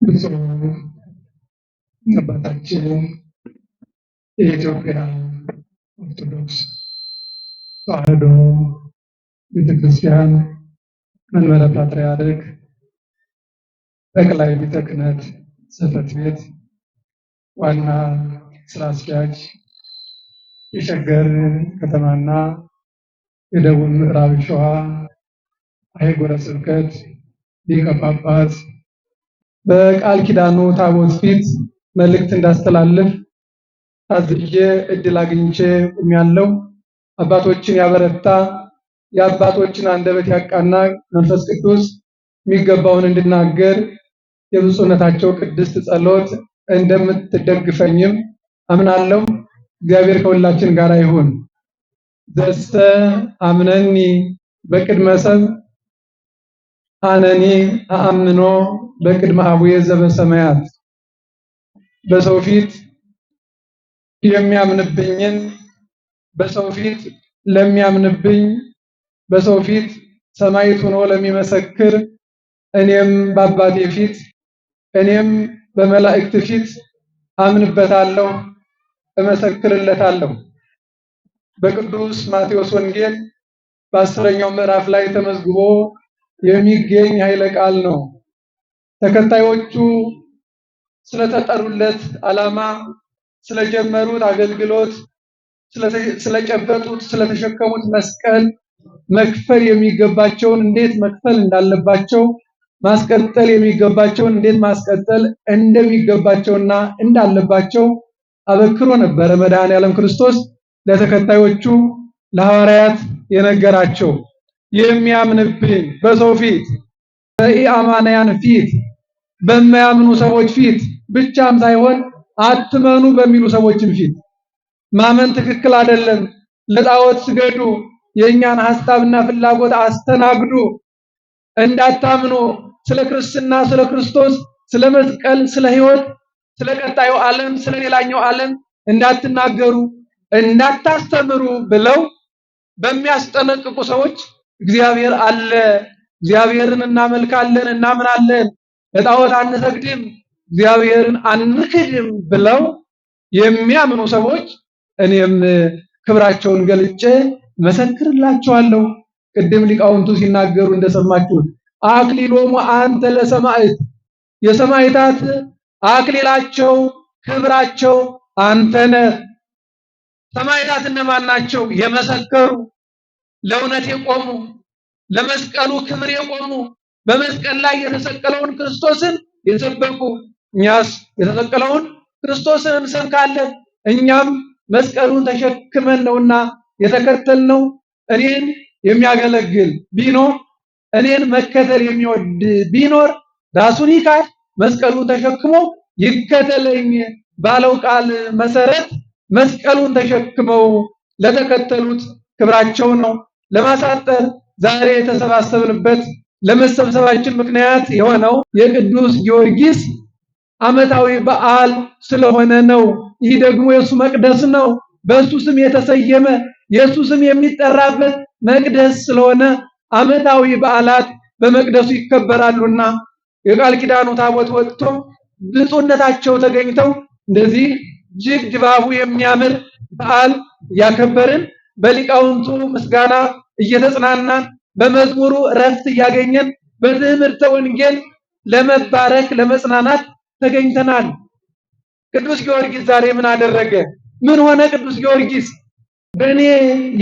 ብፁዕ አባታችን የኢትዮጵያ ኦርቶዶክስ ተዋሕዶ ቤተክርስቲያን መንበረ ፓትርያርክ ጠቅላይ ቤተ ክህነት ጽሕፈት ቤት ዋና ስራ አስኪያጅ፣ የሸገር ከተማና የደቡብ ምዕራብ ሸዋ አህጉረ ስብከት ሊቀ ጳጳስ በቃል ኪዳኑ ታቦት ፊት መልእክት እንዳስተላልፍ ታዝዤ እድል አግኝቼ ቆሜያለሁ። አባቶችን ያበረታ የአባቶችን አንደበት ያቃና መንፈስ ቅዱስ የሚገባውን እንድናገር የብፁዕነታቸው ቅድስት ጸሎት እንደምትደግፈኝም አምናለሁ። እግዚአብሔር ከሁላችን ጋር ይሁን። ዘሰ አምነኒ በቅድመ ሰብ አነኒ አአምኖ በቅድመ አቡየ ዘበሰማያት። በሰው ፊት የሚያምንብኝን በሰው ፊት ለሚያምንብኝ በሰው ፊት ሰማዕት ሆኖ ለሚመሰክር እኔም በአባቴ ፊት እኔም በመላእክት ፊት አምንበታለሁ፣ እመሰክርለታለሁ። በቅዱስ ማቴዎስ ወንጌል በ10ኛው ምዕራፍ ላይ ተመዝግቦ የሚገኝ ኃይለ ቃል ነው። ተከታዮቹ ስለተጠሩለት ዓላማ፣ ስለጀመሩት አገልግሎት፣ ስለጨበጡት ስለተሸከሙት መስቀል መክፈል የሚገባቸውን እንዴት መክፈል እንዳለባቸው፣ ማስቀጠል የሚገባቸውን እንዴት ማስቀጠል እንደሚገባቸውና እንዳለባቸው አበክሮ ነበረ መድኃኔዓለም ክርስቶስ ለተከታዮቹ ለሐዋርያት የነገራቸው። የሚያምንብኝ በሰው ፊት በኢአማንያን ፊት በማያምኑ ሰዎች ፊት ብቻም ሳይሆን አትመኑ በሚሉ ሰዎችም ፊት ማመን ትክክል አይደለም፣ ለጣዖት ስገዱ፣ የእኛን ሐሳብና ፍላጎት አስተናግዱ፣ እንዳታምኑ፣ ስለ ክርስትና፣ ስለ ክርስቶስ፣ ስለ መስቀል፣ ስለ ሕይወት፣ ስለ ቀጣዩ ዓለም፣ ስለ ሌላኛው ዓለም እንዳትናገሩ፣ እንዳታስተምሩ ብለው በሚያስጠነቅቁ ሰዎች እግዚአብሔር አለ፣ እግዚአብሔርን እናመልካለን፣ እናምናለን፣ ለጣዖት አንሰግድም፣ እግዚአብሔርን አንክድም ብለው የሚያምኑ ሰዎች እኔም ክብራቸውን ገልጬ መሰክርላቸዋለሁ። ቅድም ሊቃውንቱ ሲናገሩ እንደሰማችሁት አክሊሎሙ አንተ ለሰማዕት፣ የሰማዕታት አክሊላቸው ክብራቸው አንተ ነህ። ሰማዕታት እነማን ናቸው? የመሰከሩ፣ ለእውነት የቆሙ፣ ለመስቀሉ ክብር የቆሙ፣ በመስቀል ላይ የተሰቀለውን ክርስቶስን የሰበኩ። እኛስ የተሰቀለውን ክርስቶስን እንሰብካለን። እኛም መስቀሉን ተሸክመን ነውና የተከተልነው። እኔን የሚያገለግል ቢኖር እኔን መከተል የሚወድ ቢኖር ራሱን ይካድ፣ መስቀሉን ተሸክሞ ይከተለኝ ባለው ቃል መሰረት መስቀሉን ተሸክመው ለተከተሉት ክብራቸው ነው። ለማሳጠር ዛሬ የተሰባሰብንበት ለመሰብሰባችን ምክንያት የሆነው የቅዱስ ጊዮርጊስ ዓመታዊ በዓል ስለሆነ ነው። ይህ ደግሞ የሱ መቅደስ ነው። በሱ ስም የተሰየመ የሱ ስም የሚጠራበት መቅደስ ስለሆነ ዓመታዊ በዓላት በመቅደሱ ይከበራሉና የቃል ኪዳኑ ታቦት ወጥቶ ብፁዕነታቸው ተገኝተው እንደዚህ እጅግ ድባቡ የሚያምር በዓል እያከበርን በሊቃውንቱ ምስጋና እየተጽናናን በመዝሙሩ እረፍት እያገኘን በትምህርተ ወንጌል ለመባረክ ለመጽናናት ተገኝተናል። ቅዱስ ጊዮርጊስ ዛሬ ምን አደረገ? ምን ሆነ? ቅዱስ ጊዮርጊስ በእኔ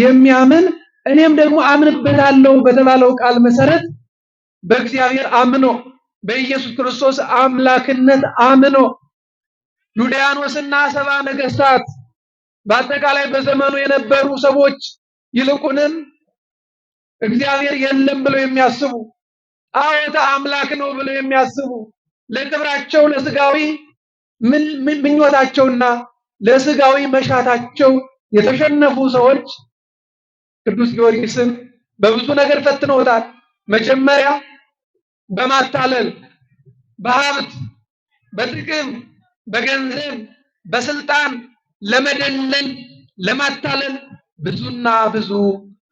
የሚያምን እኔም ደግሞ አምንበታለሁ በተባለው ቃል መሰረት በእግዚአብሔር አምኖ በኢየሱስ ክርስቶስ አምላክነት አምኖ ሉዲያኖስና ሰባ ነገስታት በአጠቃላይ በዘመኑ የነበሩ ሰዎች ይልቁንም እግዚአብሔር የለም ብለው የሚያስቡ ጣዖት አምላክ ነው ብለው የሚያስቡ ለክብራቸው ለስጋዊ ምኞታቸውና ለስጋዊ መሻታቸው የተሸነፉ ሰዎች ቅዱስ ጊዮርጊስን በብዙ ነገር ፈትነውታል። መጀመሪያ በማታለል በሀብት፣ በጥቅም፣ በገንዘብ፣ በስልጣን ለመደለል ለማታለል ብዙና ብዙ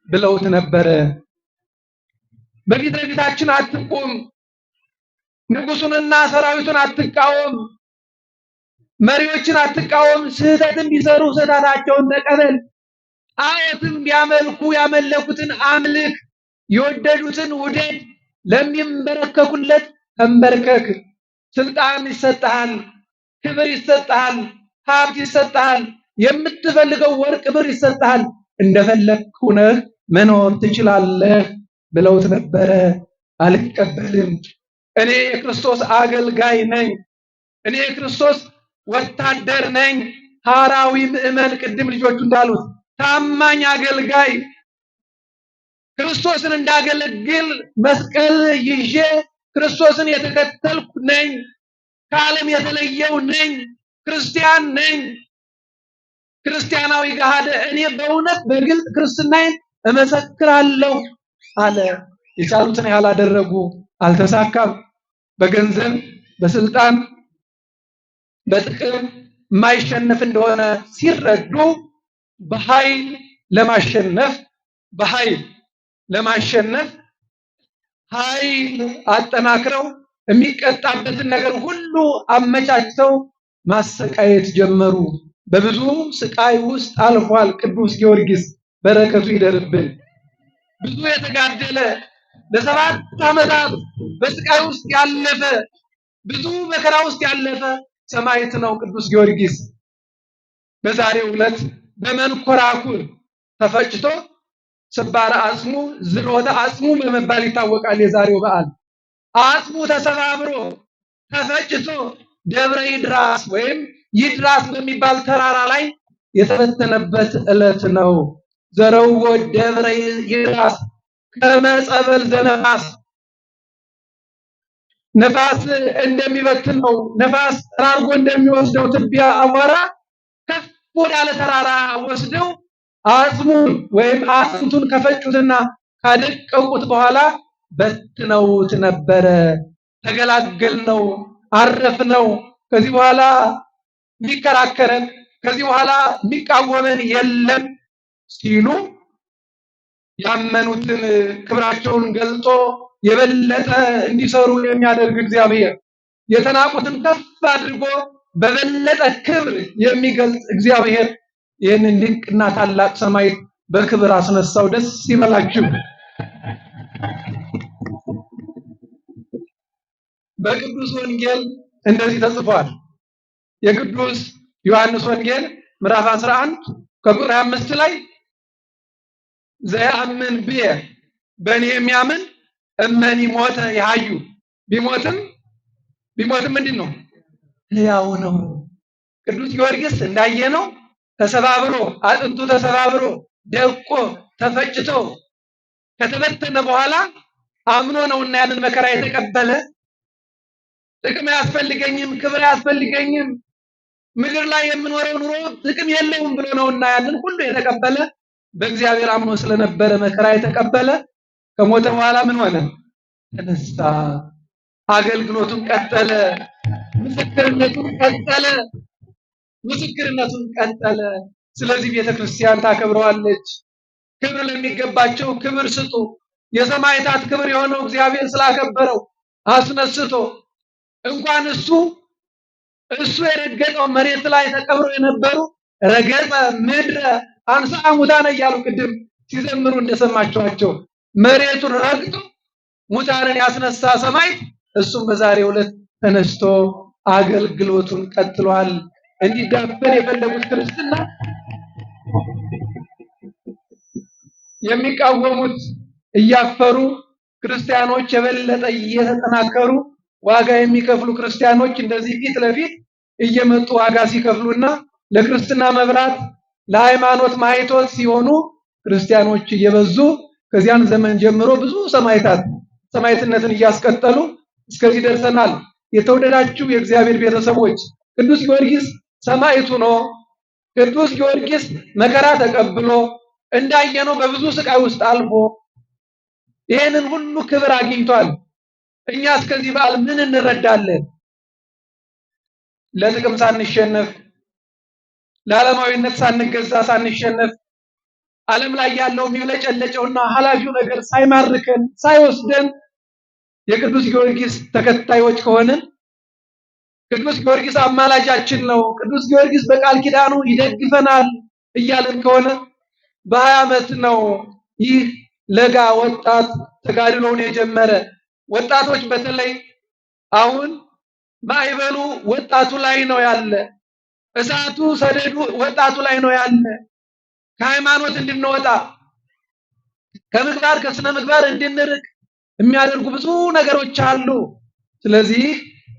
ብለውት ነበረ። በፊት ለፊታችን አትቁም፣ ንጉሱንና ሰራዊቱን አትቃወም፣ መሪዎችን አትቃወም። ስህተትን ቢሰሩ ስህተታቸውን ተቀበል። ጣዖትን ቢያመልኩ ያመለኩትን አምልክ። የወደዱትን ውደድ። ለሚንበረከኩለት ተንበርከክ። ስልጣን ይሰጥሃል፣ ክብር ይሰጥሃል፣ ሀብት ይሰጥሃል፣ የምትፈልገው ወርቅ ብር ይሰጥሃል። እንደፈለግህ ሆነህ መኖር ትችላለህ ብለውት ነበረ። አልቀበልም፣ እኔ የክርስቶስ አገልጋይ ነኝ፣ እኔ የክርስቶስ ወታደር ነኝ፣ ሐዋርያዊ ምዕመን፣ ቅድም ልጆቹ እንዳሉት ታማኝ አገልጋይ፣ ክርስቶስን እንዳገለግል መስቀል ይዤ ክርስቶስን የተከተልኩ ነኝ፣ ከዓለም የተለየው ነኝ፣ ክርስቲያን ነኝ፣ ክርስቲያናዊ ገሃደ እኔ በእውነት በግልጽ ክርስትናዬን እመሰክራለሁ አለ። የቻሉትን ያላደረጉ አልተሳካም። በገንዘብ በስልጣን በጥቅም የማይሸነፍ እንደሆነ ሲረዱ በኃይል ለማሸነፍ ኃይል አጠናክረው የሚቀጣበትን ነገር ሁሉ አመቻችተው ማሰቃየት ጀመሩ። በብዙ ስቃይ ውስጥ አልፏል ቅዱስ ጊዮርጊስ፣ በረከቱ ይደርብን። ብዙ የተጋደለ ለ7 ዓመታት በስቃይ ውስጥ ያለፈ ብዙ መከራ ውስጥ ያለፈ ሰማዕት ነው ቅዱስ ጊዮርጊስ። በዛሬው ዕለት በመንኮራኩር ተፈጭቶ ስባረ አጽሙ ዝሮተ አጽሙ በመባል ይታወቃል። የዛሬው በዓል አጽሙ ተሰባብሮ ተፈጭቶ ደብረ ይድራስ ወይም ይድራስ በሚባል ተራራ ላይ የተበተነበት ዕለት ነው። ዘረውጎ ደብረ ይድራስ ከመጸበል ዘነፋስ፣ ነፋስ እንደሚበትነው ነፋስ ጠራርጎ እንደሚወስደው ትቢያ አቧራ ከፍ ወዳለ ተራራ ወስደው አጽሙን ወይም አጥንቱን ከፈጩትና ካደቀቁት በኋላ በትነውት ነበረ። ተገላገልነው፣ አረፍነው። ከዚህ በኋላ የሚከራከረን ከዚህ በኋላ የሚቃወመን የለም ሲሉ ያመኑትን ክብራቸውን ገልጦ የበለጠ እንዲሰሩ የሚያደርግ እግዚአብሔር፣ የተናቁትን ከፍ አድርጎ በበለጠ ክብር የሚገልጽ እግዚአብሔር ይህንን ድንቅና ታላቅ ሰማዕት በክብር አስነሳው። ደስ ይበላችሁ። በቅዱስ ወንጌል እንደዚህ ተጽፏል። የቅዱስ ዮሐንስ ወንጌል ምዕራፍ 11 ከቁጥር 5 ላይ ዘያምን ብየ በእኔ የሚያምን እመኒ ሞተ ያዩ ቢሞትም ምንድን ነው? ሕያው ነው። ቅዱስ ጊዮርጊስ እንዳየነው ተሰባብሮ አጥንቱ ተሰባብሮ ደቆ ተፈጭቶ ከተበተነ በኋላ አምኖ ነውና ያንን መከራ የተቀበለ። ጥቅም አያስፈልገኝም፣ ክብር አያስፈልገኝም፣ ምድር ላይ የምኖረው ኑሮ ጥቅም የለውም ብሎ ነውና ያንን ሁሉ የተቀበለ። በእግዚአብሔር አምኖ ስለነበረ መከራ የተቀበለ። ከሞተ በኋላ ምን ሆነ? ተነሳ። አገልግሎቱን ቀጠለ። ምስክርነቱን ቀጠለ። ስለዚህ ቤተክርስቲያን ታከብረዋለች። ክብር ለሚገባቸው ክብር ስጡ። የሰማዕታት ክብር የሆነው እግዚአብሔር ስላከበረው አስነስቶ እንኳን እሱ የረገጠው መሬት ላይ ተቀብረው የነበሩ ረገጠ ምድረ አንሥአ ሙታነ እያሉ ቅድም ሲዘምሩ እንደሰማችኋቸው መሬቱን ረግጦ ሙታንን ያስነሳ ሰማዕት እሱም በዛሬው ዕለት ተነስቶ አገልግሎቱን ቀጥሏል። እንዲዳፈን የፈለጉት ክርስትና የሚቃወሙት እያፈሩ ክርስቲያኖች የበለጠ እየተጠናከሩ ዋጋ የሚከፍሉ ክርስቲያኖች እንደዚህ ፊት ለፊት እየመጡ ዋጋ ሲከፍሉና ለክርስትና መብራት ለሃይማኖት ማይቶት ሲሆኑ ክርስቲያኖች እየበዙ ከዚያን ዘመን ጀምሮ ብዙ ሰማዕትነትን እያስቀጠሉ እስከዚህ ደርሰናል። የተወደዳችሁ የእግዚአብሔር ቤተሰቦች ቅዱስ ጊዮርጊስ ሰማዕት ሆኖ ቅዱስ ጊዮርጊስ መከራ ተቀብሎ እንዳየነው በብዙ ስቃይ ውስጥ አልፎ ይሄንን ሁሉ ክብር አግኝቷል። እኛ እስከዚህ በዓል ምን እንረዳለን? ለጥቅም ሳንሸነፍ፣ ለዓለማዊነት ሳንገዛ ሳንሸነፍ፣ ዓለም ላይ ያለው የሚብለጨለጨውና ኃላፊው ነገር ሳይማርከን ሳይወስደን የቅዱስ ጊዮርጊስ ተከታዮች ከሆንን ቅዱስ ጊዮርጊስ አማላጃችን ነው፣ ቅዱስ ጊዮርጊስ በቃል ኪዳኑ ይደግፈናል እያልን ከሆነ በ20 ዓመት ነው ይህ ለጋ ወጣት ተጋድሎውን የጀመረ። ወጣቶች በተለይ አሁን ማዕበሉ ወጣቱ ላይ ነው ያለ፣ እሳቱ ሰደዱ ወጣቱ ላይ ነው ያለ። ከሃይማኖት እንድንወጣ ከምግባር ከስነ ምግባር እንድንርቅ የሚያደርጉ ብዙ ነገሮች አሉ። ስለዚህ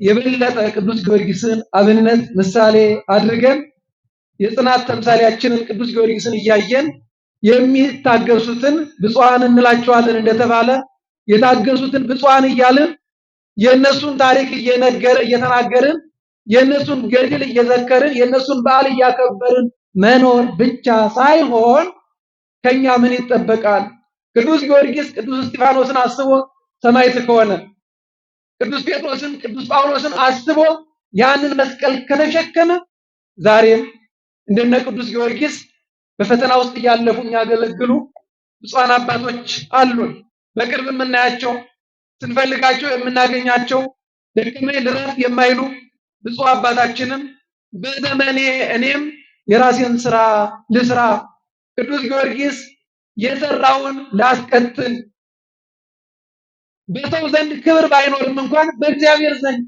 የበለጠ ቅዱስ ጊዮርጊስን አብነት ምሳሌ አድርገን የጽናት ተምሳሌያችንን ቅዱስ ጊዮርጊስን እያየን የሚታገሱትን ብፁዓን እንላቸዋለን እንደተባለ የታገሱትን ብፁዓን እያልን የእነሱን ታሪክ እየተናገርን የእነሱን ገድል እየዘከርን የእነሱን በዓል እያከበርን መኖር ብቻ ሳይሆን ከኛ ምን ይጠበቃል? ቅዱስ ጊዮርጊስ ቅዱስ እስጢፋኖስን አስቦ ሰማዕት ከሆነ ቅዱስ ጴጥሮስን ቅዱስ ጳውሎስን አስቦ ያንን መስቀል ከተሸከመ ዛሬም እንደነ ቅዱስ ጊዮርጊስ በፈተና ውስጥ እያለፉ የሚያገለግሉ ብፁዓን አባቶች አሉን። በቅርብ የምናያቸው ስንፈልጋቸው የምናገኛቸው ደከመኝ ልረፍ የማይሉ ብፁዕ አባታችንም በዘመኔ እኔም የራሴን ስራ ልስራ፣ ቅዱስ ጊዮርጊስ የሰራውን ላስቀጥል፣ በሰው ዘንድ ክብር ባይኖርም እንኳን በእግዚአብሔር ዘንድ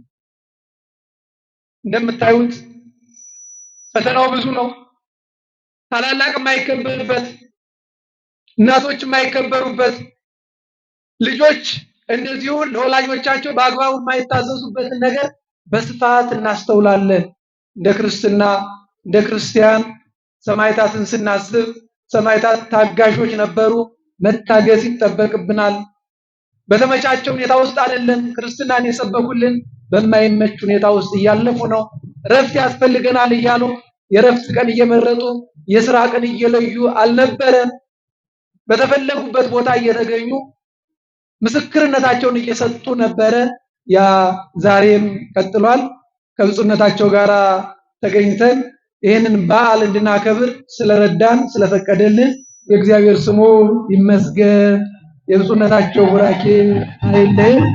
እንደምታዩት ፈተናው ብዙ ነው። ታላላቅ የማይከበሩበት፣ እናቶች የማይከበሩበት፣ ልጆች እንደዚሁ ለወላጆቻቸው በአግባቡ የማይታዘዙበትን ነገር በስፋት እናስተውላለን። እንደ ክርስትና እንደ ክርስቲያን ሰማዕታትን ስናስብ ሰማዕታት ታጋሾች ነበሩ። መታገስ ይጠበቅብናል። በተመቻቸ ሁኔታ ውስጥ አይደለም ክርስትናን የሰበኩልን፣ በማይመች ሁኔታ ውስጥ እያለፉ ነው። እረፍት ያስፈልገናል እያሉ የእረፍት ቀን እየመረጡ የሥራ ቀን እየለዩ አልነበረም። በተፈለጉበት ቦታ እየተገኙ ምስክርነታቸውን እየሰጡ ነበረ። ያ ዛሬም ቀጥሏል። ከብፁዕነታቸው ጋር ተገኝተን ይህንን በዓል እንድናከብር ስለረዳን ስለፈቀደልን የእግዚአብሔር ስሙ ይመስገን። የብፁዕነታቸው ቡራኬ አይለየን።